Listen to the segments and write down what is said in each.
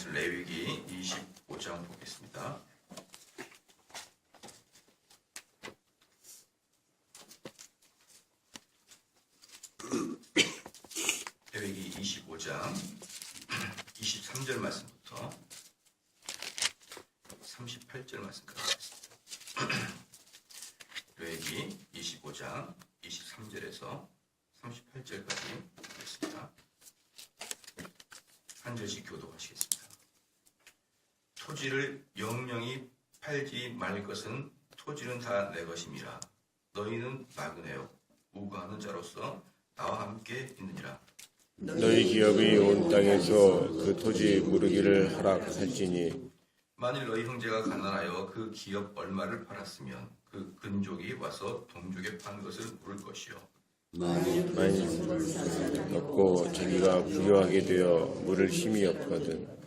말씀 레위기 25장 보겠습니다. 레위기 25장 23절 말씀부터 38절 말씀까지 하겠습니다. 레위기 25장 23절에서 38절까지 하겠습니다. 한 절씩 교독하시겠습니다. 토지를 영영히 팔지 말 것은 토지는 다 내 것임이라. 너희는 나그네요 우고하는 자로서 나와 함께 있느니라. 너희 기업이 온 땅에서 그 토지 무르기를 허락할지니 만일 너희 형제가 가난하여 그 기업 얼마를 팔았으면 그 근족이 와서 동족에 판 것을 물을 것이요. 만일 없고 자기가 부유하게 되어 물을 힘이 없거든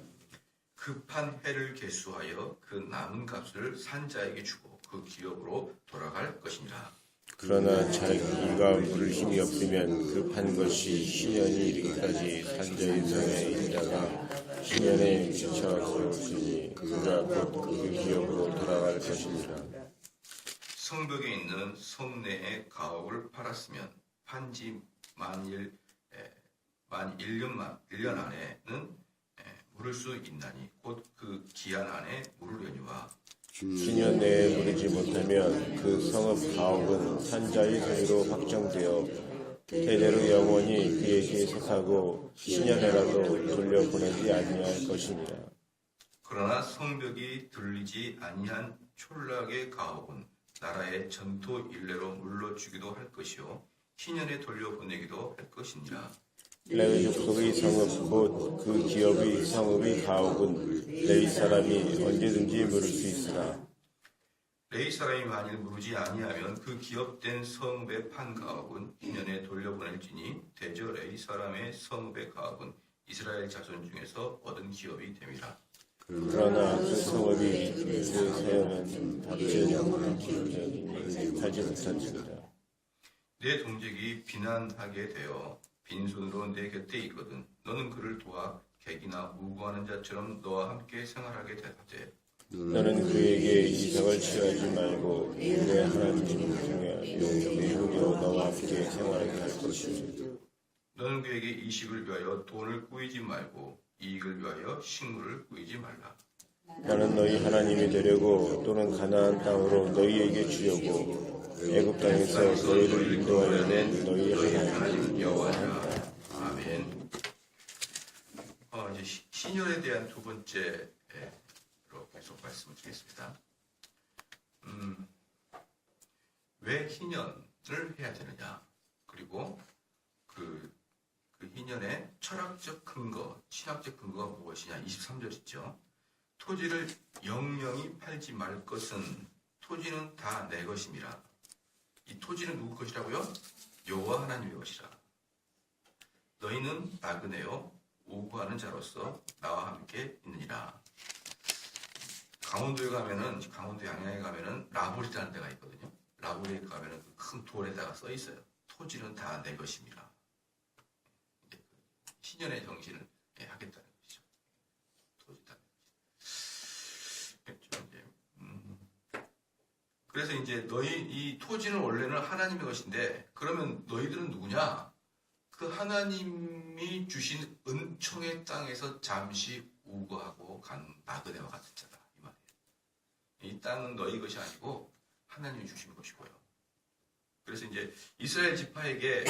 급한 해를 계수하여 그 남은 값을 산자에게 주고 그 기업으로 돌아갈 것이니라. 그러나 자기가 물을 힘이 없으면 그 판 것이 신년이 이르기까지 산자의 성에 있다가 신년에 미쳐서오시니 그가 곧 그 기업으로 돌아갈 것이니라. 성벽에 있는 성내의 가옥을 팔았으면 판지 만 1년 안에는 물을 수 있나니 곧 그 기한 안에 물으려니와. 신년 내에 물이지 못하면 그 성읍 가옥은 산자의 소유로 확정되어 대대로 영원히 그에게 속하고 신년에라도 돌려보내지 아니할 것이니라. 그러나 성벽이 들리지 아니한 촌락의 가옥은 나라의 전토 일례로 물러주기도 할 것이요 희년에 돌려보내기도 할 것이니라. 레위 족속의 성읍 곧 그 기업의 성읍의 가옥은 레위 사람이 언제든지 물을 수 있으나 레위 사람이 만일 물으지 아니하면 그 기업된 성읍의 판 가옥은 희년에 돌려보낼지니 대저 레위 사람의 성읍의 가옥은 이스라엘 자손 중에서 얻은 기업이 됨이라. 그러나 그 성읍이 그 세연은 답지 못하니라. 내 동족이 비난하게 되어 빈손으로 내 곁에 있거든 너는 그를 도와 객이나 우고하는 자처럼 너와 함께 생활하게 되되 너는 그에게 이삭을 취하지 말고 내 하나님 중에 용기로 너와 함께 생활하게 할 것이니 너는 그에게 이식을 위하여 돈을 꾸이지 말고 이익을 위하여 식물을 꾸이지 말라. 나는 너희 하나님이 되려고 또는 가나안 땅으로 너희에게 주려고 애굽 땅에서 너희를 인도하여 낸 너희 하나님 여호와니라. 아멘. 이제 신년에 대한 두 번째로 계속 말씀을 드리겠습니다. 왜 희년을 해야 되느냐? 그리고 그 희년의 철학적 근거, 신학적 근거가 무엇이냐? 23절 있죠. 토지를 영영히 팔지 말 것은 토지는 다 내 것임이라. 이 토지는 누구 것이라고요? 여호와 하나님의 것이라. 너희는 나그네요 우고하는 자로서 나와 함께 있느니라. 강원도에 가면은 강원도 양양에 가면은 라볼이라는 데가 있거든요. 라볼에 가면은 큰 돌에다가 써 있어요. 토지는 다 내 것입니다. 신년의 정신을 하겠다는 것이죠. 토지 다 내 것이죠. 그래서 이제 너희 이 토지는 원래는 하나님의 것인데 그러면 너희들은 누구냐? 그 하나님이 주신 은총의 땅에서 잠시 우거하고 간 나그네와 같은 자다 이 말이에요. 이 땅은 너희 것이 아니고 하나님이 주신 것이고요. 그래서 이제 이스라엘 지파에게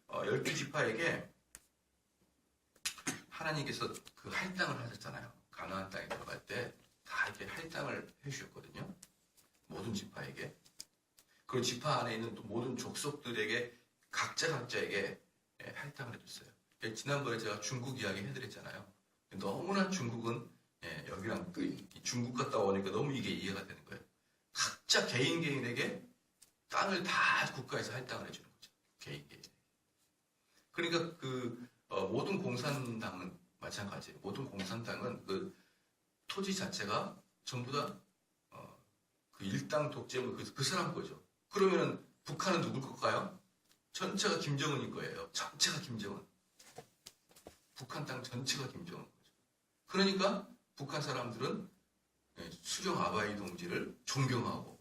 12지파에게 하나님께서 그 할당을 하셨잖아요. 가나안 땅에 들어갈 때 다 이렇게 할당을 해주셨거든요. 모든 지파에게. 그리고 지파 안에 있는 또 모든 족속들에게 각자에게 할당을 해줬어요. 지난번에 제가 중국 이야기 해드렸잖아요. 너무나 중국은 여기랑 중국 갔다 오니까 너무 이게 이해가 되는 거예요. 각자 개인에게 땅을 다 국가에서 할당을 해주는 거죠. 개인. 그러니까 모든 공산당은 마찬가지예요. 모든 공산당은 그 토지 자체가 전부 다 그 일당 독재물 그 사람 거죠. 그러면은 북한은 누굴 걸까요? 전체가 김정은일 거예요. 전체가 김정은. 북한 땅 전체가 김정은 거죠. 그러니까 북한 사람들은 수령 아바이 동지를 존경하고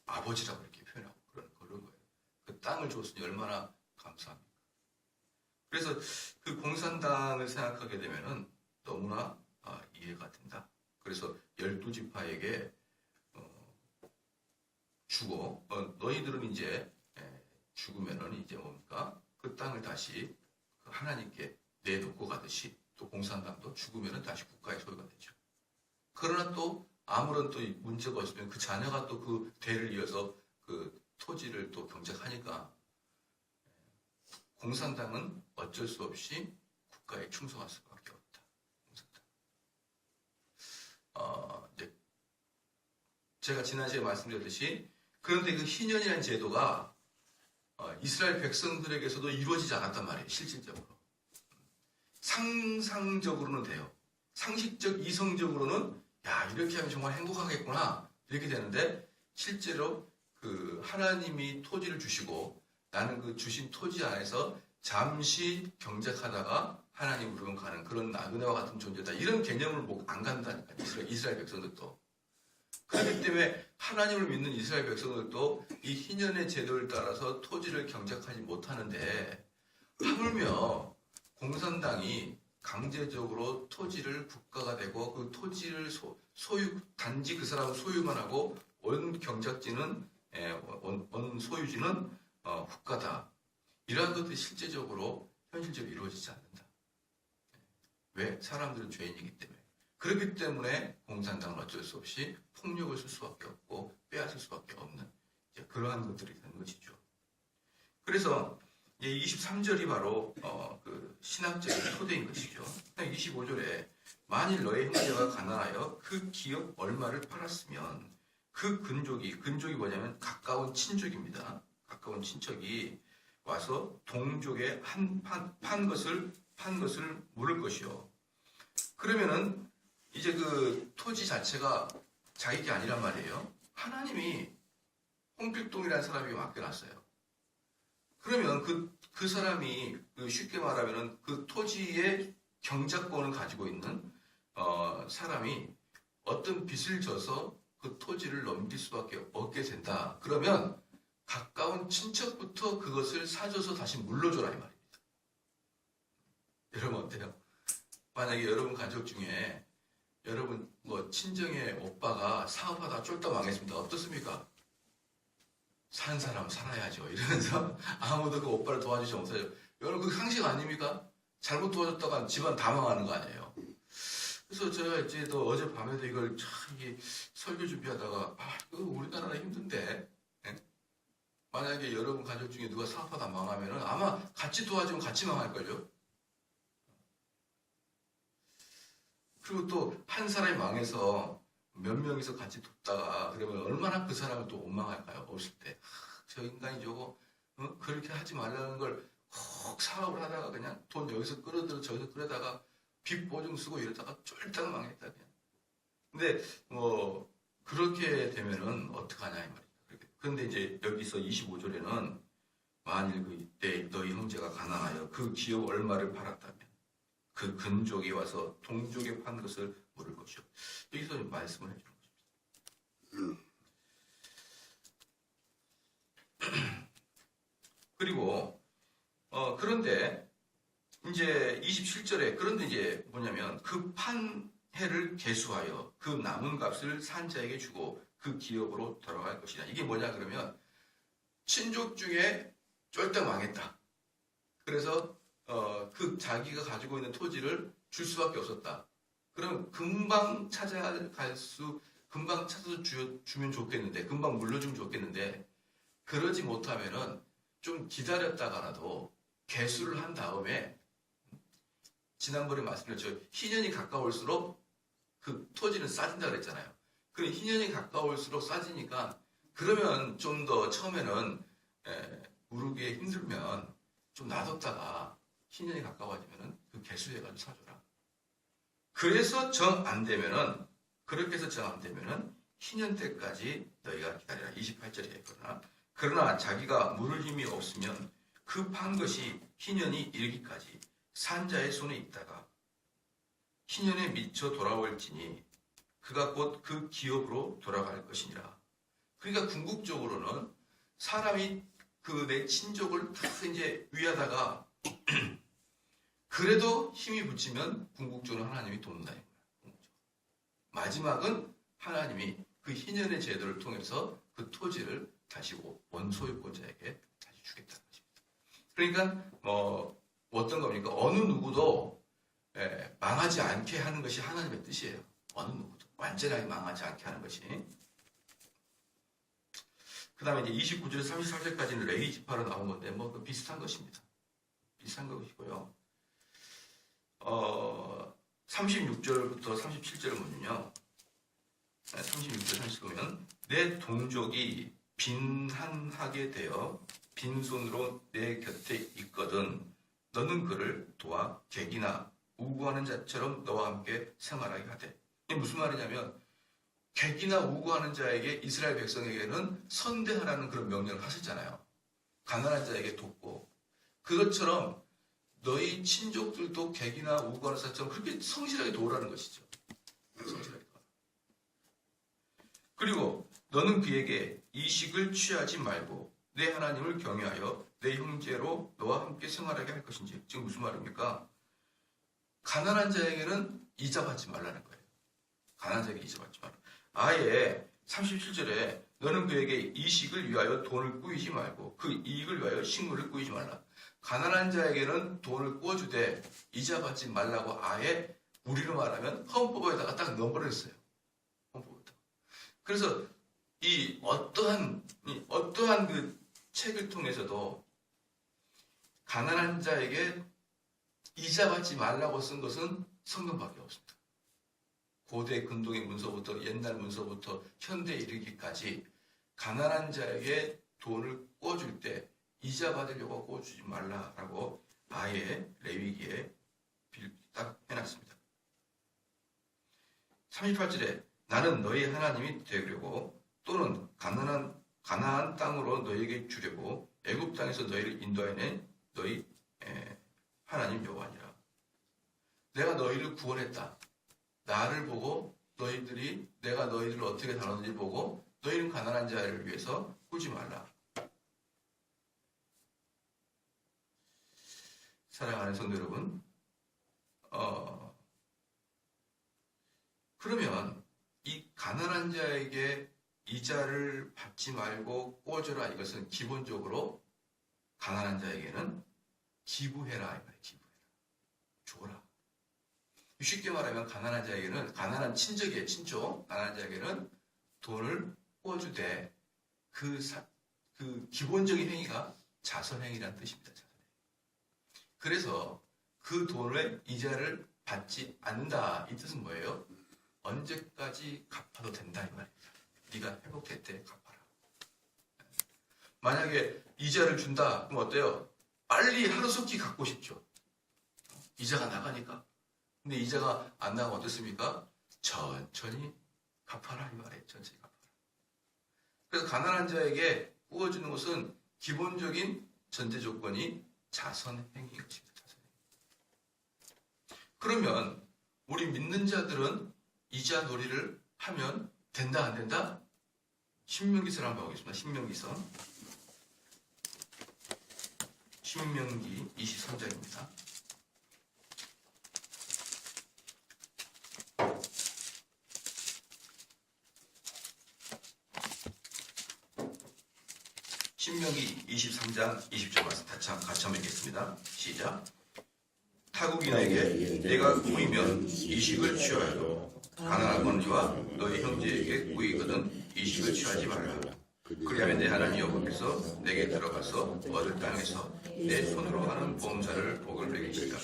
아버지라고 이렇게 표현하고 그런 거예요. 그 땅을 줬으니 얼마나 감사합니까? 그래서 그 공산당을 생각하게 되면은 너무나 이해가 된다. 그래서 12지파에게 주고 너희들은 이제 죽으면은 이제 뭡니까? 그 땅을 다시 하나님께 내놓고 가듯이 또 공산당도 죽으면은 다시 국가의 소유가 되죠. 그러나 또 아무런 또 문제가 없으면 그 자녀가 또 그 대를 이어서 그 토지를 또 경작하니까 공산당은 어쩔 수 없이 국가에 충성할 수밖에 없다. 이제 제가 지난 시간에 말씀드렸듯이 그런데 그 희년이라는 제도가 이스라엘 백성들에게서도 이루어지지 않았단 말이에요. 실질적으로. 상상적으로는 돼요. 상식적, 이성적으로는 야 이렇게 하면 정말 행복하겠구나 이렇게 되는데 실제로 그 하나님이 토지를 주시고 나는 그 주신 토지 안에서 잠시 경작하다가 하나님으로 가는 그런 나그네와 같은 존재다. 이런 개념을 안 간다니까 이스라엘 백성들도. 그렇기 때문에 하나님을 믿는 이스라엘 백성들도 이 희년의 제도를 따라서 토지를 경작하지 못하는데 하물며 공산당이 강제적으로 토지를 국가가 되고 그 토지를 소유 단지 그 사람은 소유만 하고 원 경작지는 원 소유지는 국가다. 이러한 것들이 실제적으로 현실적으로 이루어지지 않는다. 왜? 사람들은 죄인이기 때문에. 그렇기 때문에 공산당은 어쩔 수 없이 폭력을 쓸 수밖에 없고 빼앗을 수밖에 없는 그러한 것들이 되는 것이죠. 그래서 23절이 바로 그 신학적인 토대인 것이죠. 25절에 만일 너의 형제가 가난하여 그 기업 얼마를 팔았으면 그 근족이 뭐냐면 가까운 친족입니다. 가까운 친척이 와서 동족의 판 것을 물을 것이요. 그러면은 이제 그 토지 자체가 자기 아니란 말이에요. 하나님이 홍필동이라는 사람이 맡겨놨어요. 그러면 그 사람이 쉽게 말하면은 그 토지의 경작권을 가지고 있는 사람이 어떤 빚을 져서 그 토지를 넘길 수밖에 없게 된다. 그러면 가까운 친척부터 그것을 사줘서 다시 물러줘라 이 말입니다. 여러분 어때요? 만약에 여러분 가족 중에 여러분 친정의 오빠가 사업하다 쫄딱 망했습니다. 어떻습니까? 산 사람 살아야죠. 이러면서 아무도 그 오빠를 도와주지 못해요. 여러분 그 상식 아닙니까? 잘못 도와줬다가 집안 다 망하는 거 아니에요. 그래서 제가 이제 또 어젯밤에도 이걸 이게 설교 준비하다가 이거 우리나라는 힘든데 만약에 여러분 가족 중에 누가 사업하다 망하면은 아마 같이 도와주면 같이 망할걸요. 그리고 또 한 사람이 망해서 몇 명이서 같이 돕다가 그러면 얼마나 그 사람을 또 원망할까요? 없을 때. 저 인간이 저거 그렇게 하지 말라는 걸 꼭 사업을 하다가 그냥 돈 여기서 끌어들여 저기서 끌어다가 빚 보증 쓰고 이러다가 쫄딱 망했다 그냥. 근데 그렇게 되면은 어떡하냐 이 말이에요. 그런데 이제 여기서 25절에는 만일 그때 너희 형제가 가난하여 그 기업 얼마를 팔았다면 그 근족이 와서 동족에 판 것을 물을 것이요. 여기서 말씀을 해주는 것입니다. 그리고 그런데 이제 27절에 그런데 이제 뭐냐면 그 판해를 계수하여 그 남은 값을 산자에게 주고 그 기업으로 돌아갈 것이냐. 이게 뭐냐 그러면 친족 중에 쫄딱 망했다. 그래서 그 자기가 가지고 있는 토지를 줄 수밖에 없었다. 그럼 금방 찾아서 주면 좋겠는데, 금방 물려주면 좋겠는데, 그러지 못하면은 좀 기다렸다가라도 개수를 한 다음에, 지난번에 말씀드렸죠. 희년이 가까울수록 그 토지는 싸진다 그랬잖아요. 그럼 희년이 가까울수록 싸지니까, 그러면 좀 더 처음에는 무르기에 힘들면 좀 놔뒀다가 희년이 가까워지면은 그 개수해가지고 사줘라. 그래서 정 안 되면은, 그렇게 해서 정 안 되면은 희년 때까지 너희가 기다리라. 28절이에요. 그러나 자기가 물을 힘이 없으면 그 판 것이 희년이 이르기까지 산자의 손에 있다가 희년에 미쳐 돌아올지니 그가 곧 그 기업으로 돌아갈 것이니라. 그러니까 궁극적으로는 사람이 그 내 친족을 다 이제 위하다가 그래도 힘이 붙이면 궁극적으로 하나님이 돕는다는 거예요. 마지막은 하나님이 그 희년의 제도를 통해서 그 토지를 다시 원소유권자에게 다시 주겠다는 것입니다. 그러니까 어떤 겁니까? 어느 누구도 망하지 않게 하는 것이 하나님의 뜻이에요. 어느 누구도 완전하게 망하지 않게 하는 것이. 그 다음에 이제 29절에서 33절까지는 레위 지파로 나온 건데 그 비슷한 것입니다. 비슷한 것이고요. 36절부터 37절을 보면요. 36절 39면 내 동족이 빈한하게 되어 빈손으로 내 곁에 있거든 너는 그를 도와 객이나 우구하는 자처럼 너와 함께 생활하게 하되. 이게 무슨 말이냐면 객이나 우구하는 자에게 이스라엘 백성에게는 선대하라는 그런 명령을 하셨잖아요. 가난한 자에게 돕고 그것처럼 너희 친족들도 객이나 우구하는 자처럼 그렇게 성실하게 도우라는 것이죠. 성실하게 도우라. 그리고 너는 그에게 이식을 취하지 말고 내 하나님을 경외하여 내 형제로 너와 함께 생활하게 할 것인지. 지금 무슨 말입니까? 가난한 자에게는 이자 받지 말라는 거예요. 가난한 자에게 이자 받지 말라. 아예 37절에 너는 그에게 이식을 위하여 돈을 꾸이지 말고 그 이익을 위하여 식물을 꾸이지 말라. 가난한 자에게는 돈을 꾸어주되 이자 받지 말라고 아예 우리로 말하면 헌법에다가 딱 넣어버렸어요. 헌법에다가. 그래서 이 어떠한 그 책을 통해서도 가난한 자에게 이자 받지 말라고 쓴 것은 성경밖에 없습니다. 고대 근동의 문서부터 옛날 문서부터 현대에 이르기까지 가난한 자에게 돈을 꿔줄 때 이자 받으려고 꿔주지 말라라고 아예 레위기에 딱 해놨습니다. 38절에 나는 너희 하나님이 되려고 또는 가나안 땅으로 너희에게 주려고 애굽 땅에서 너희를 인도하여낸 너희 하나님 여호와니라. 내가 너희를 구원했다. 나를 보고 내가 너희들을 어떻게 다루는지 보고 너희는 가난한 자를 위해서 꾸지 말라. 사랑하는 성도 여러분, 그러면 이 가난한 자에게 이자를 받지 말고 꿔줘라. 이것은 기본적으로 가난한 자에게는 기부해라. 이 말이에요. 기부해라. 줘라. 쉽게 말하면 가난한 자에게는 가난한 친족이에요. 친족. 가난한 자에게는 돈을 꿔주되 그 기본적인 행위가 자선행위라는 뜻입니다. 자선행위. 그래서 그 돈의 이자를 받지 않는다. 이 뜻은 뭐예요? 언제까지 갚아도 된다 이 말입니다. 네가 회복될 때 갚아라. 만약에 이자를 준다. 그럼 어때요? 빨리 하루속히 갚고 싶죠. 이자가 나가니까. 근데 이자가 안 나가면 어떻습니까? 천천히 갚아라 이 말이에요. 천천히 갚아라. 그래서 가난한 자에게 꾸어주는 것은 기본적인 전제 조건이 자선행위인 것입니다. 자선행위. 그러면 우리 믿는 자들은 이자 놀이를 하면 된다 안 된다? 신명기서를 한번 보겠습니다. 신명기 23장입니다. 신명기 23장 20절 말씀 같이 한번 읽겠습니다. 시작. 타국인에게 내가 꾸이면 이식을 취하여 가난한 언니와 너희 형제에게 꾸이거든 이식을 취하지 말라. 그리하면 내 하나님 여호와께서 내게 들어가서 얻을 땅에서 내 손으로 하는 봉사를 복을 매기리라.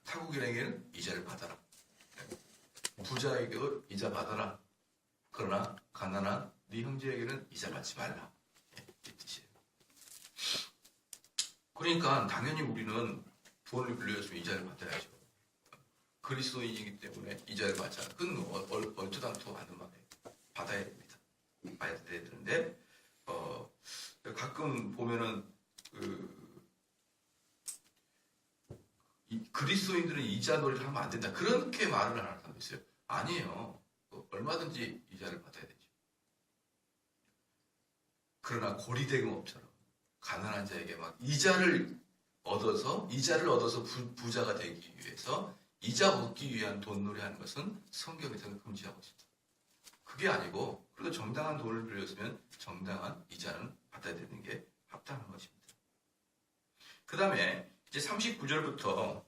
타국인에게는 이자를 받아라. 부자에게도 이자 받아라. 그러나 가난한 네 형제에게는 이자 받지 말라. 이 뜻이에요. 그러니까 당연히 우리는 돈을 빌려줬으면 이자를 받아야죠. 그리스도인이기 때문에 이자를 받지 않아. 그건 얼토당토 않는 말이에요. 받아야 됩니다. 받아야 되는데 가끔 보면은 그리스도인들은 이자 놀이를 하면 안 된다. 그렇게 말을 하는 사람도 있어요. 아니에요. 얼마든지 이자를 받아야 되죠. 그러나 고리대금업처럼 가난한 자에게 막 이자를 얻어서 부자가 되기 위해서 이자 얻기 위한 돈놀이 하는 것은 성경에서는 금지하고 있습니다. 그게 아니고 그래도 정당한 돈을 빌렸으면 정당한 이자는 받아야 되는 게 합당한 것입니다. 그 다음에 이제 39절부터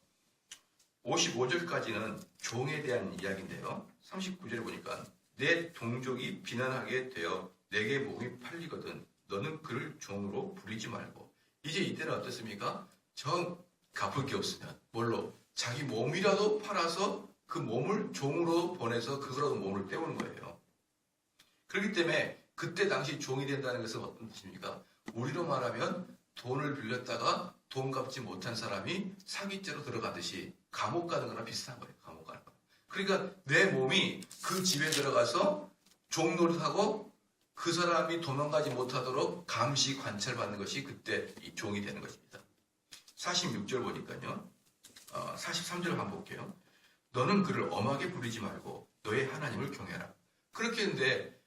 55절까지는 종에 대한 이야기인데요. 39절에 보니까 내 동족이 비난하게 되어 내게 몸이 팔리거든 너는 그를 종으로 부리지 말고. 이제 이때는 어떻습니까? 정 갚을 게 없으면 뭘로? 자기 몸이라도 팔아서 그 몸을 종으로 보내서 그거라도 몸을 때우는 거예요. 그렇기 때문에 그때 당시 종이 된다는 것은 어떤 뜻입니까? 우리로 말하면 돈을 빌렸다가 돈 갚지 못한 사람이 사기죄로 들어가듯이 감옥 가는 거랑 비슷한 거예요. 감옥 가는 거. 그러니까 내 몸이 그 집에 들어가서 종노릇하고 그 사람이 도망가지 못하도록 감시 관찰받는 것이 그때 이 종이 되는 것입니다. 46절 보니까요. 43절 한번 볼게요. 너는 그를 엄하게 부리지 말고 너의 하나님을 경외하라. 그렇게 했는데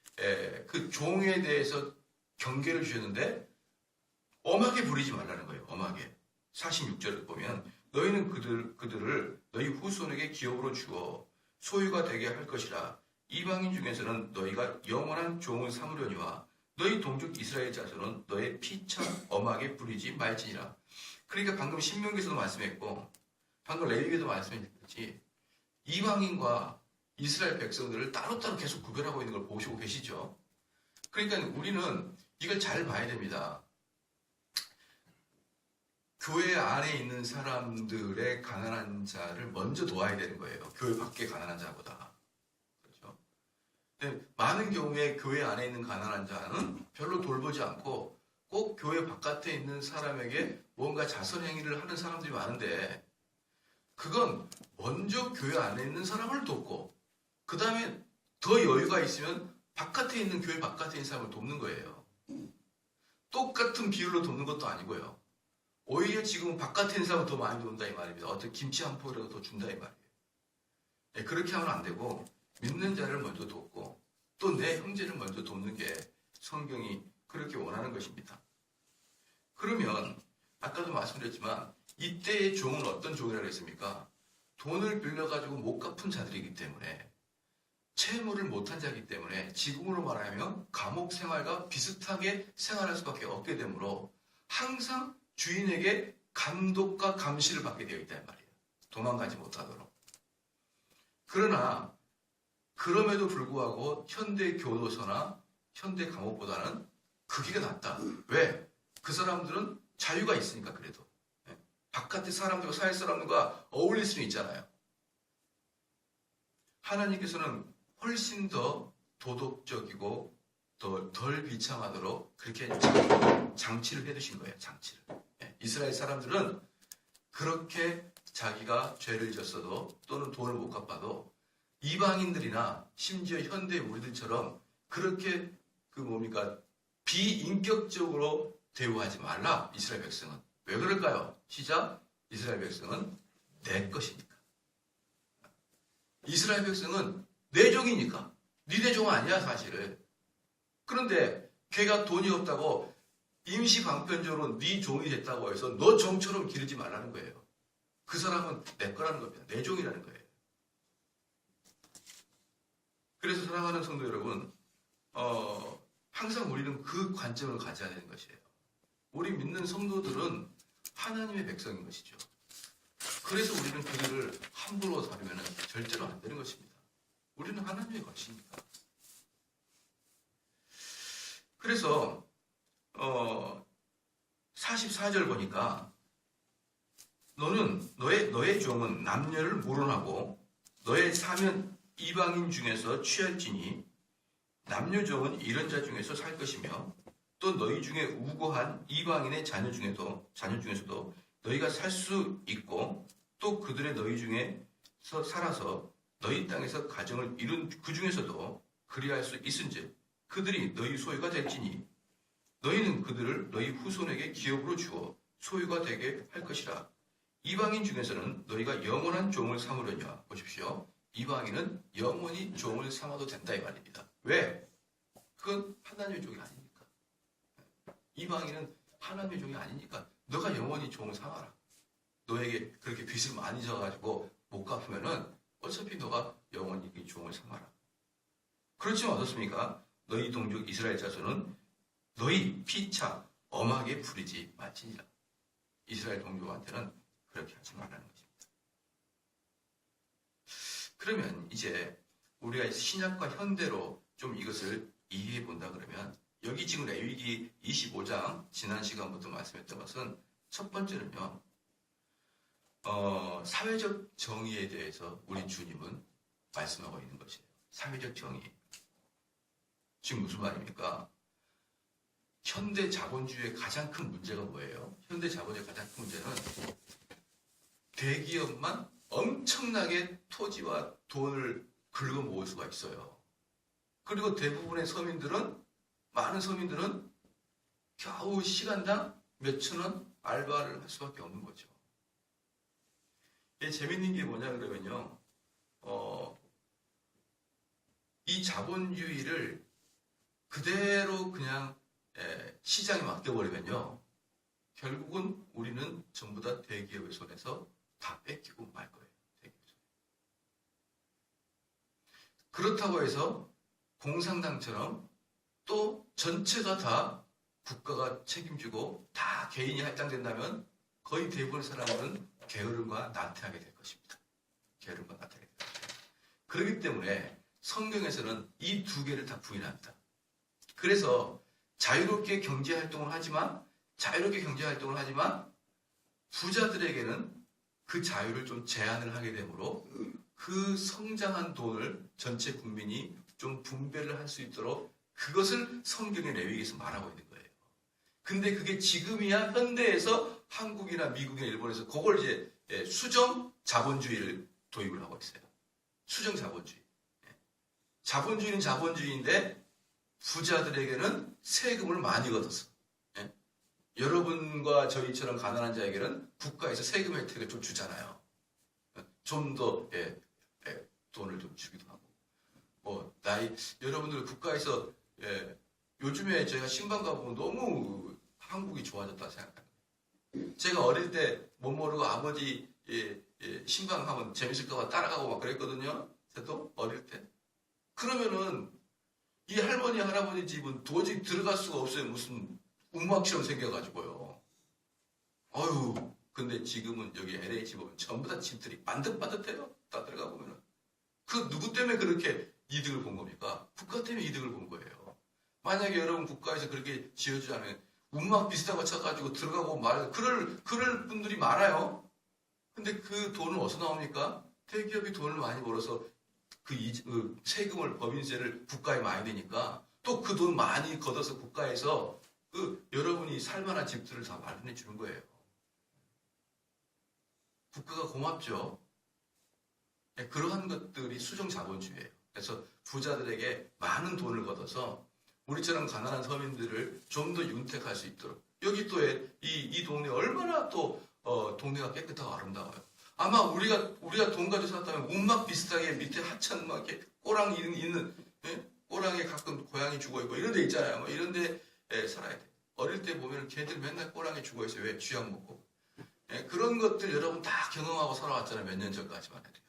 그 종에 대해서 경계를 주셨는데 엄하게 부리지 말라는 거예요. 엄하게. 46절을 보면 너희는 그들을 너희 후손에게 기업으로 주어 소유가 되게 할 것이라. 이방인 중에서는 너희가 영원한 종을 삼으려니와 너희 동족 이스라엘 자손은 너의 피차 엄하게 부리지 말지니라. 그러니까 방금 신명기에서도 말씀했고 방금 레위기에도 말씀했지 이방인과 이스라엘 백성들을 따로따로 계속 구별하고 있는 걸 보시고 계시죠. 그러니까 우리는 이걸 잘 봐야 됩니다. 교회 안에 있는 사람들의 가난한 자를 먼저 도와야 되는 거예요. 교회 밖에 가난한 자보다. 그렇죠? 근데 많은 경우에 교회 안에 있는 가난한 자는 별로 돌보지 않고 꼭 교회 바깥에 있는 사람에게 뭔가 자선행위를 하는 사람들이 많은데 그건 먼저 교회 안에 있는 사람을 돕고 그 다음에 더 여유가 있으면 바깥에 있는 교회 바깥에 있는 사람을 돕는 거예요. 똑같은 비율로 돕는 것도 아니고요. 오히려 지금 바깥에 있는 사람을 더 많이 돕는다 이 말입니다. 어떤 김치 한 포기라도 더 준다 이 말이에요. 네, 그렇게 하면 안 되고 믿는 자를 먼저 돕고 또 내 형제를 먼저 돕는 게 성경이 그렇게 원하는 것입니다. 그러면 아까도 말씀드렸지만 이때의 종은 어떤 종이라고 했습니까? 돈을 빌려가지고 못 갚은 자들이기 때문에 채무를 못한 자이기 때문에 지금으로 말하면 감옥 생활과 비슷하게 생활할 수밖에 없게 되므로 항상 주인에게 감독과 감시를 받게 되어 있단 말이에요. 도망가지 못하도록. 그러나 그럼에도 불구하고 현대 교도소나 현대 감옥보다는 크기가 낫다. 왜? 그 사람들은 자유가 있으니까 그래도. 바깥의 사람들과 사회 사람들과 어울릴 수는 있잖아요. 하나님께서는 훨씬 더 도덕적이고 덜 비참하도록 그렇게 장치를 해두신 거예요. 장치를. 이스라엘 사람들은 그렇게 자기가 죄를 졌어도 또는 돈을 못 갚아도 이방인들이나 심지어 현대 우리들처럼 그렇게 비인격적으로 대우하지 말라. 이스라엘 백성은. 왜 그럴까요? 시작. 이스라엘 백성은 내 것이니까. 이스라엘 백성은 내 종이니까. 니네 종 아니야 사실은. 그런데 걔가 돈이 없다고 임시 방편적으로 네 종이 됐다고 해서 너 종처럼 기르지 말라는 거예요. 그 사람은 내 거라는 겁니다. 내 종이라는 거예요. 그래서 사랑하는 성도 여러분, 항상 우리는 그 관점을 가져야 되는 것이에요. 우리 믿는 성도들은 하나님의 백성인 것이죠. 그래서 우리는 그들을 함부로 다루면 절대로 안 되는 것입니다. 우리는 하나님의 것이니까. 그래서 44절 보니까 너는 너의 종은 남녀를 물어나고 너의 사면 이방인 중에서 취할지니 남녀 종은 이런 자 중에서 살 것이며 또 너희 중에 우고한 이방인의 자녀 중에서도 너희가 살 수 있고 또 그들의 너희 중에서 살아서 너희 땅에서 가정을 이룬 그 중에서도 그리할 수 있은즉 그들이 너희 소유가 될지니 너희는 그들을 너희 후손에게 기업으로 주어 소유가 되게 할 것이라. 이방인 중에서는 너희가 영원한 종을 삼으려냐. 보십시오. 이방인은 영원히 종을 삼아도 된다 이 말입니다. 왜? 그건 하나님의 종이 아니니까. 이방인은 하나님의 종이 아니니까 너가 영원히 종을 삼아라. 너에게 그렇게 빚을 많이 져가지고 못 갚으면은 어차피 너가 영원히 그 종을 삼아라. 그렇지만 어떻습니까? 너희 동족 이스라엘 자손은 너희 피차 엄하게 부리지 말지니라. 이스라엘 동족한테는 그렇게 하지 말라는 것입니다. 그러면 이제 우리가 신약과 현대로 좀 이것을 이해해 본다 그러면 여기 지금 레위기 25장 지난 시간부터 말씀했던 것은 첫 번째는요. 사회적 정의에 대해서 우리 주님은 말씀하고 있는 것이에요. 사회적 정의. 지금 무슨 말입니까? 현대 자본주의의 가장 큰 문제가 뭐예요? 현대 자본주의의 가장 큰 문제는 대기업만 엄청나게 토지와 돈을 긁어 모을 수가 있어요. 그리고 대부분의 서민들은, 많은 서민들은 겨우 시간당 몇천 원 알바를 할 수밖에 없는 거죠. 이게 재밌는 게 뭐냐 그러면요. 이 자본주의를 그대로 그냥 시장에 맡겨버리면요. 결국은 우리는 전부 다 대기업의 손에서 다 뺏기고 말 거예요. 대기업 손에. 그렇다고 해서 공산당처럼 또 전체가 다 국가가 책임지고 다 개인이 할당된다면 거의 대부분의 사람들은 게으름과 나태하게 될 것입니다. 게으름과 나태하게 될 것입니다. 그렇기 때문에 성경에서는 이 두 개를 다 부인합니다. 그래서 자유롭게 경제활동을 하지만 부자들에게는 그 자유를 좀 제한을 하게 되므로 그 성장한 돈을 전체 국민이 좀 분배를 할 수 있도록 그것을 성경의 레위기에서 말하고 있는 거예요. 근데 그게 지금이야 현대에서 한국이나 미국이나 일본에서 그걸 이제 수정 자본주의를 도입을 하고 있어요. 수정 자본주의. 자본주의는 자본주의인데 부자들에게는 세금을 많이 걷어서 여러분과 저희처럼 가난한 자에게는 국가에서 세금 혜택을 좀 주잖아요. 좀 더 돈을 좀 주기도 하고. 여러분들 국가에서 요즘에 제가 신방 가보면 너무 한국이 좋아졌다 생각합니다. 제가 어릴 때 못 모르고 아버지 신방 하면 재밌을까 봐 따라가고 막 그랬거든요. 저도 어릴 때. 그러면은 이 할머니 할아버지 집은 도저히 들어갈 수가 없어요. 무슨 운막처럼 생겨가지고요. 어휴. 근데 지금은 여기 LH 보면 전부 다 집들이 반듯반듯해요. 다 들어가 보면은. 그 누구 때문에 그렇게 이득을 본 겁니까? 국가 때문에 이득을 본 거예요. 만약에 여러분 국가에서 그렇게 지어주지 않으면 운막 비슷한 거 쳐가지고 들어가고 그럴 분들이 많아요. 근데 그 돈은 어디서 나옵니까? 대기업이 돈을 많이 벌어서 그 세금을, 법인세를 국가에 많이 내니까 또 그 돈 많이 걷어서 국가에서 여러분이 살만한 집들을 다 마련해 주는 거예요. 국가가 고맙죠. 그러한 것들이 수정 자본주의예요. 그래서 부자들에게 많은 돈을 걷어서 우리처럼 가난한 서민들을 좀 더 윤택할 수 있도록. 여기 또 이 동네 얼마나 또 동네가 깨끗하고 아름다워요. 아마 우리가 돈 가지고 살았다면 운막 비슷하게 밑에 하천 막 이렇게 꼬랑 있는 꼬랑에 가끔 고양이 죽어 있고 이런 데 있잖아요. 뭐 이런 데 살아야 돼. 어릴 때 보면 걔들 맨날 꼬랑에 죽어 있어요. 왜? 쥐약 먹고. 그런 것들 여러분 다 경험하고 살아왔잖아요. 몇 년 전까지만 해도요.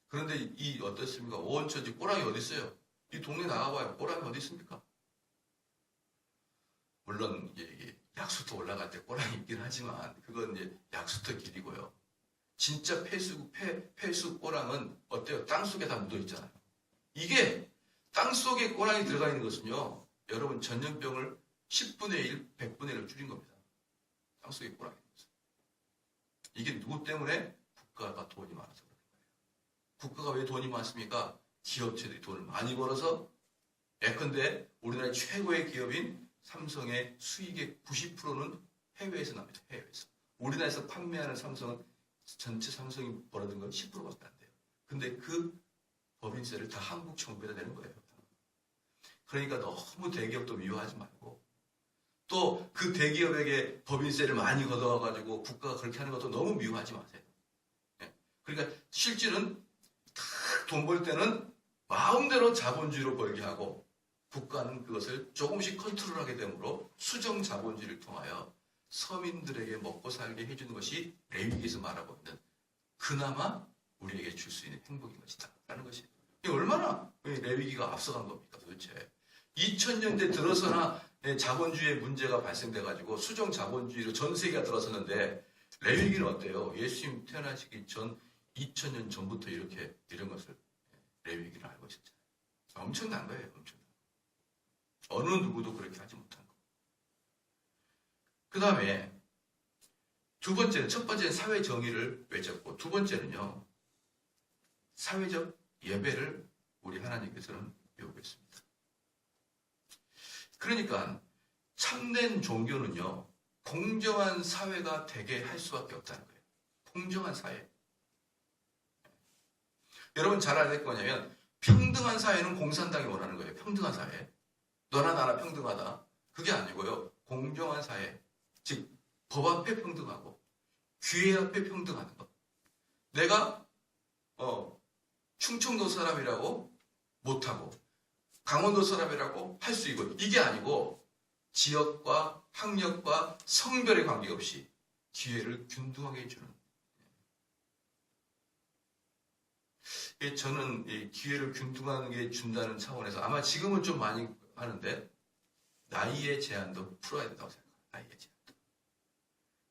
그런데 어떻습니까? 오원천지 꼬랑이 어디 있어요? 이 동네 나가봐요. 꼬랑이 어디 있습니까? 물론 이게 약수터 올라갈 때 꼬랑이 있긴 하지만 그건 이제 약수터 길이고요. 진짜 폐수 꼬랑은 어때요? 땅속에 다 묻어 있잖아요. 이게 땅속에 꼬랑이 들어가 있는 것은요. 여러분 전염병을 10분의 1, 100분의 1을 줄인 겁니다. 땅속에 꼬랑이 있는 것은. 이게 누구 때문에? 국가가 돈이 많아서 그런 거예요. 국가가 왜 돈이 많습니까? 기업체들이 돈을 많이 벌어서 예컨대 우리나라의 최고의 기업인 삼성의 수익의 90%는 해외에서 납니다. 해외에서. 우리나라에서 판매하는 삼성은 전체 삼성이 벌어든 건 10%밖에 안 돼요. 근데 그 법인세를 다 한국 정부에다 내는 거예요. 그러니까 너무 대기업도 미워하지 말고 또 그 대기업에게 법인세를 많이 걷어와가지고 국가가 그렇게 하는 것도 너무 미워하지 마세요. 예. 그러니까 실질은 돈 벌 때는 마음대로 자본주의로 벌게 하고 국가는 그것을 조금씩 컨트롤하게 되므로 수정 자본주의를 통하여 서민들에게 먹고 살게 해주는 것이 레위기에서 말하고 있는 그나마 우리에게 줄 수 있는 행복인 것이다 라는 것이 이게 얼마나 레위기가 앞서간 겁니까 도대체. 2000년대 들어서나 자본주의의 문제가 발생돼가지고 수정 자본주의로 전 세계가 들어섰는데 레위기는 어때요? 예수님 태어나시기 전 2000년 전부터 이렇게 이런 것을 레위기를 알고 있었잖아요. 엄청난 거예요. 엄청난 거. 어느 누구도 그렇게 하지 못한 거. 그 다음에 두 번째는 첫 번째는 사회 정의를 외쳤고 두 번째는요. 사회적 예배를 우리 하나님께서는 요구했습니다. 그러니까 참된 종교는요. 공정한 사회가 되게 할 수밖에 없다는 거예요. 공정한 사회. 여러분 잘 알아야 될 거냐면 평등한 사회는 공산당이 원하는 거예요. 평등한 사회. 너나 나나 평등하다. 그게 아니고요. 공정한 사회. 즉 법 앞에 평등하고 기회 앞에 평등하는 것. 내가 충청도 사람이라고 못하고 강원도 사람이라고 할 수 있고 이게 아니고 지역과 학력과 성별에 관계없이 기회를 균등하게 해주는. 저는 이 기회를 균등하게 준다는 차원에서 아마 지금은 좀 많이 하는데 나이의 제한도 풀어야 된다고 생각해요. 나이의 제한도.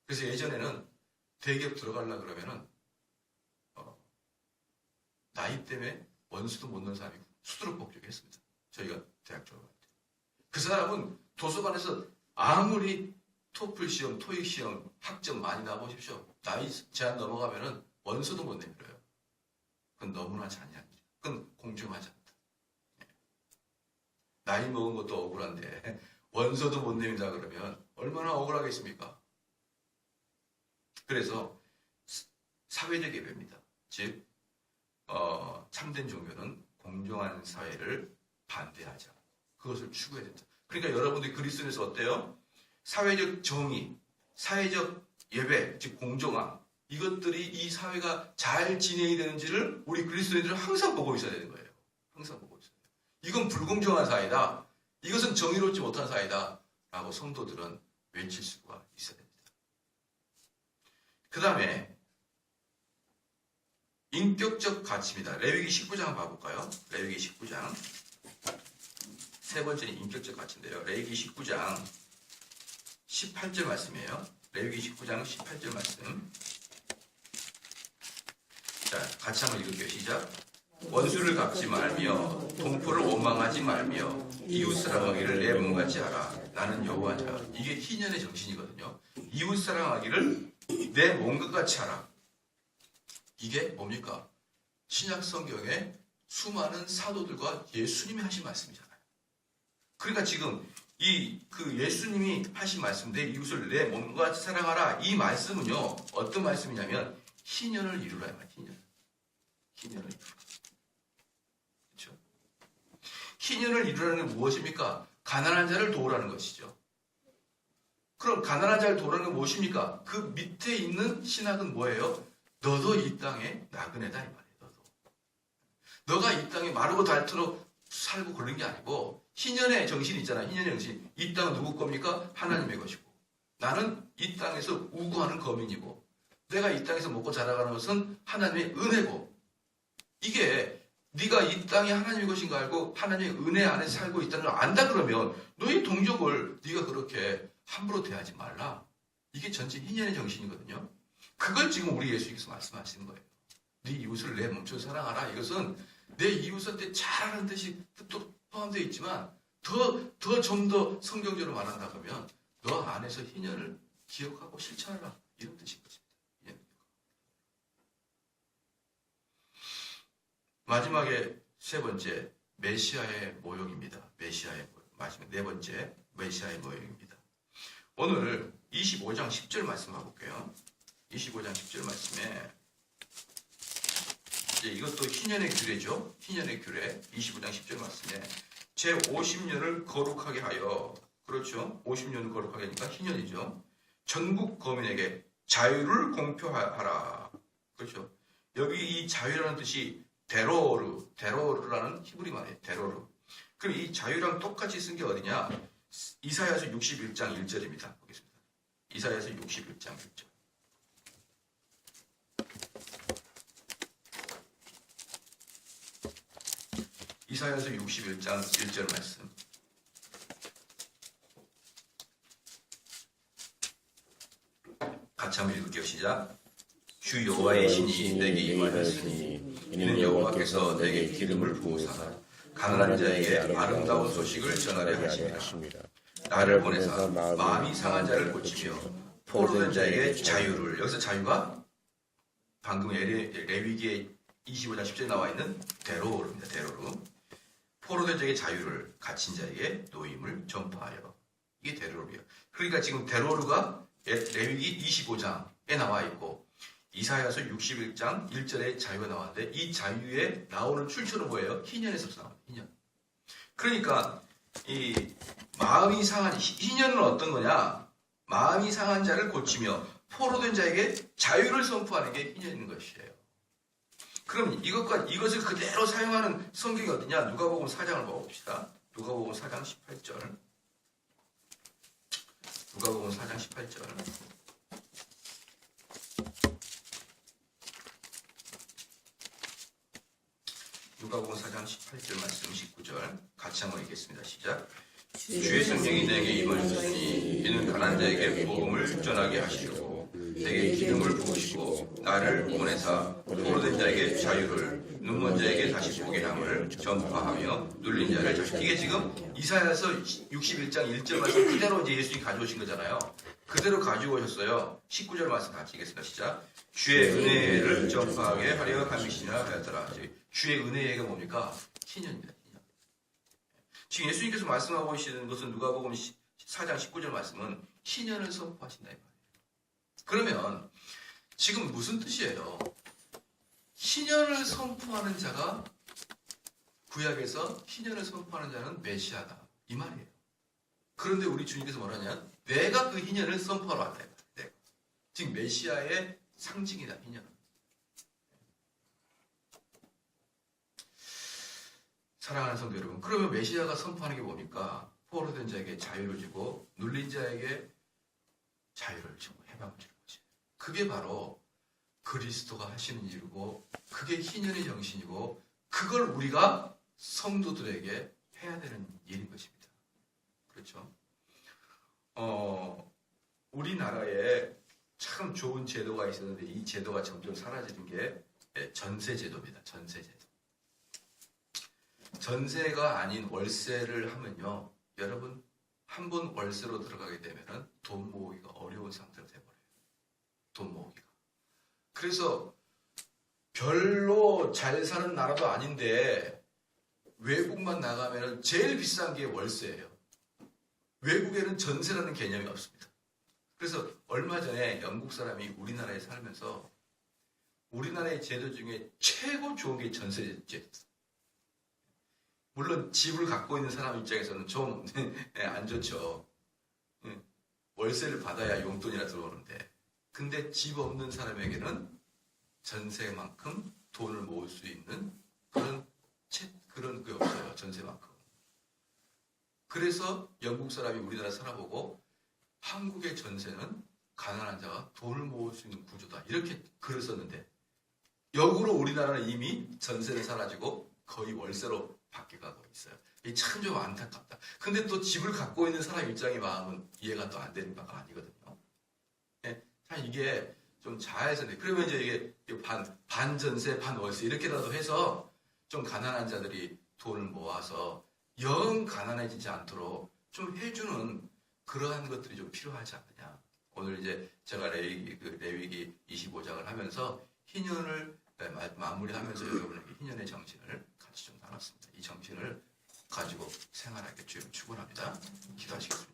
그래서 예전에는 대기업 들어가려고 그러면은 나이 때문에 원수도 못 넣은 사람이 수두룩 복직했습니다. 저희가 대학 졸업할 때. 그 사람은 도서관에서 아무리 토플 시험, 토익 시험 학점 많이 나보십시오. 나이 제한 넘어가면은 원서도 못 내밀어요. 그건 너무나 잔인한 일이에요. 그건 공정하지 않다. 나이 먹은 것도 억울한데 원서도 못 내민다 그러면 얼마나 억울하겠습니까? 그래서 사회적 예배입니다. 즉 참된 종교는 공정한 사회를 반대하지 않고 그것을 추구해야 된다. 그러니까 여러분들이 그리스도인에서 어때요? 사회적 정의, 사회적 예배, 즉 공정함 이것들이 이 사회가 잘 진행이 되는지를 우리 그리스도인들은 항상 보고 있어야 되는 거예요. 항상 보고 있어야 돼요. 이건 불공정한 사회다. 이것은 정의롭지 못한 사회다. 라고 성도들은 외칠 수가 있어야 됩니다. 그 다음에 인격적 가치입니다. 레위기 19장 봐볼까요? 레위기 19장 세 번째는 인격적 가치인데요. 레위기 19장 18절 말씀이에요. 레위기 19장 18절 말씀. 자, 같이 한번 읽을게요. 시작. 원수를 갚지 말며 동포를 원망하지 말며 이웃 사랑하기를 내 몸같이 하라. 나는 여호와니라. 이게 희년의 정신이거든요. 이웃 사랑하기를 내 몸같이 하라. 이게 뭡니까? 신약 성경에 수많은 사도들과 예수님이 하신 말씀이잖아요. 그러니까 지금 그 예수님이 하신 말씀, 내 이웃을 내 몸같이 사랑하라. 이 말씀은요, 어떤 말씀이냐면 희년을 이루라. 희년을 이루라. 그렇죠? 희년을 이루라는 게 무엇입니까? 가난한 자를 도우라는 것이죠. 그럼 가난한 자를 도우라는 게 무엇입니까? 그 밑에 있는 신학은 뭐예요? 너도 이 땅에 나그네다 이 말이에요. 너가 이 땅에 마르고 닳도록 살고 그런 게 아니고 희년의 정신이 있잖아. 희년의 정신. 이 땅은 누구 겁니까? 하나님의 것이고 나는 이 땅에서 우구하는 거민이고 내가 이 땅에서 먹고 자라가는 것은 하나님의 은혜고 이게 네가 이 땅이 하나님의 것인 거 알고 하나님의 은혜 안에 살고 있다는 걸 안다 그러면 너의 동족을 네가 그렇게 함부로 대하지 말라. 이게 전체 희년의 정신이거든요. 그걸 지금 우리 예수님께서 말씀하시는 거예요. 네 이웃을 내 몸처럼 사랑하라. 이것은 내 이웃한테 잘하는 뜻이 뜻도 포함되어 있지만 좀 더 성경적으로 말한다 그러면 너 안에서 희년을 기억하고 실천하라. 이런 뜻인 것입니다. 마지막에 세 번째 메시아의 모형입니다. 메시아의 모형. 마지막 네 번째 메시아의 모형입니다. 오늘 25장 10절 말씀 봐볼게요. 25장 10절 말씀에 이것도 희년의 규례죠. 희년의 규례 25장 10절 말씀에 제 50년을 거룩하게 하여 그렇죠. 50년을 거룩하게 하니까 희년이죠. 전국 거민에게 자유를 공표하라. 그렇죠. 여기 이 자유라는 뜻이 데로르라는 히브리 말이에요. 데로르. 그럼 이 자유랑 똑같이 쓴 게 어디냐? 이사야서 61장 1절입니다. 보겠습니다. 이사야서 61장 1절. 이사야서 61장 1절 말씀. 같이 한번 읽을게요. 시작. 주 여호와의 신이 내게 임하였으니 이는 여호와께서 내게 기름을 부으사 가난한 자에게 아름다운 소식을 전하려 하심이라. 나를 보내사 마음이 상한 자를 고치며 포로된 자에게 자유를. 여기서 자유가 방금 레위기의 25장 10절에 나와 있는 데로르입니다. 데로르. 포로된 자에게 자유를, 갇힌 자에게 노임을 전파하여. 이게 데로르예요. 그러니까 지금 데로르가 레위기 25장에 나와 있고 이사야서 61장 1절에 자유가 나왔는데 이 자유에 나오는 출처는 뭐예요? 희년에서 나와요. 희년. 그러니까 이 마음이 상한 희년은 어떤 거냐? 마음이 상한 자를 고치며 포로된 자에게 자유를 선포하는 게 희년인 것이에요. 그럼 이것을 그대로 사용하는 성경이 어디냐? 누가복음 4장을 봐봅시다. 누가복음 4장 18절. 누가복음 4장 18절. 누가복음 4장 18절 말씀 19절 같이 한번 읽겠습니다. 시작. 주의 성령이 내게 임하셨으니 이는 가난한 자에게 복음을 전하게 하시려고 내게 기름을 부으시고 나를 보내사 포로된 자에게 자유를 눈먼 자에게 다시 보게 함을 전파하며 눌린 자를 다시. 이게 지금 이사야서 61장 1절 말씀 그대로 이제 예수님이 가져오신 거잖아요. 그대로 가지고 오셨어요. 19절 말씀 같이 읽겠습니다. 시작. 주의 은혜를 전파하게 하려 함이시니라 하였더라. 주의 은혜가 뭡니까? 희년입니다. 희년. 지금 예수님께서 말씀하고 계시는 것은 누가복음 4장 19절 말씀은 희년을 선포하신다 이 말이에요. 그러면 지금 무슨 뜻이에요? 희년을 선포하는 자가 구약에서 희년을 선포하는 자는 메시아다 이 말이에요. 그런데 우리 주님께서 뭐라냐? 내가 그 희년을 선포하러 왔다. 내가. 지금 메시아의 상징이다. 희년은. 사랑하는 성도 여러분, 그러면 메시아가 선포하는 게 뭡니까? 포로된 자에게 자유를 주고 눌린 자에게 자유를 주고 해방을 주는 거지. 그게 바로 그리스도가 하시는 일이고 그게 희년의 정신이고 그걸 우리가 성도들에게 해야 되는 일인 것입니다. 그렇죠? 우리나라에 참 좋은 제도가 있었는데 이 제도가 점점 사라지는 게 전세제도입니다. 전세제도. 전세가 아닌 월세를 하면요. 여러분 한 번 월세로 들어가게 되면 돈 모으기가 어려운 상태가 돼버려요. 돈 모으기가. 그래서 별로 잘 사는 나라도 아닌데 외국만 나가면 제일 비싼 게 월세예요. 외국에는 전세라는 개념이 없습니다. 그래서 얼마 전에 영국 사람이 우리나라에 살면서 우리나라의 제도 중에 최고 좋은 게 전세제도였어요. 물론 집을 갖고 있는 사람 입장에서는 좀 안 좋죠. 월세를 받아야 용돈이나 들어오는데. 근데 집 없는 사람에게는 전세만큼 돈을 모을 수 있는 그런 게 없어요. 전세만큼. 그래서 영국 사람이 우리나라 살아보고 한국의 전세는 가난한 자가 돈을 모을 수 있는 구조다. 이렇게 글을 썼는데 역으로 우리나라는 이미 전세는 사라지고 거의 월세로 바뀌어가고 있어요. 이게 참 좀 안타깝다. 근데 또 집을 갖고 있는 사람 입장의 마음은 이해가 또 안 되는 바가 아니거든요. 네, 참 이게 좀 잘 해서 그러면 이제 이게 반 전세 반 월세 이렇게라도 해서 좀 가난한 자들이 돈을 모아서 영 가난해지지 않도록 좀 해주는 그러한 것들이 좀 필요하지 않느냐. 오늘 이제 제가 레위기 25장을 하면서 희년을 마무리하면서 여러분에게 희년의 정신을 같이 좀 나눴습니다. 이 정신을 가지고 생활하게 주님을 축원합니다. 기도하시겠습니다.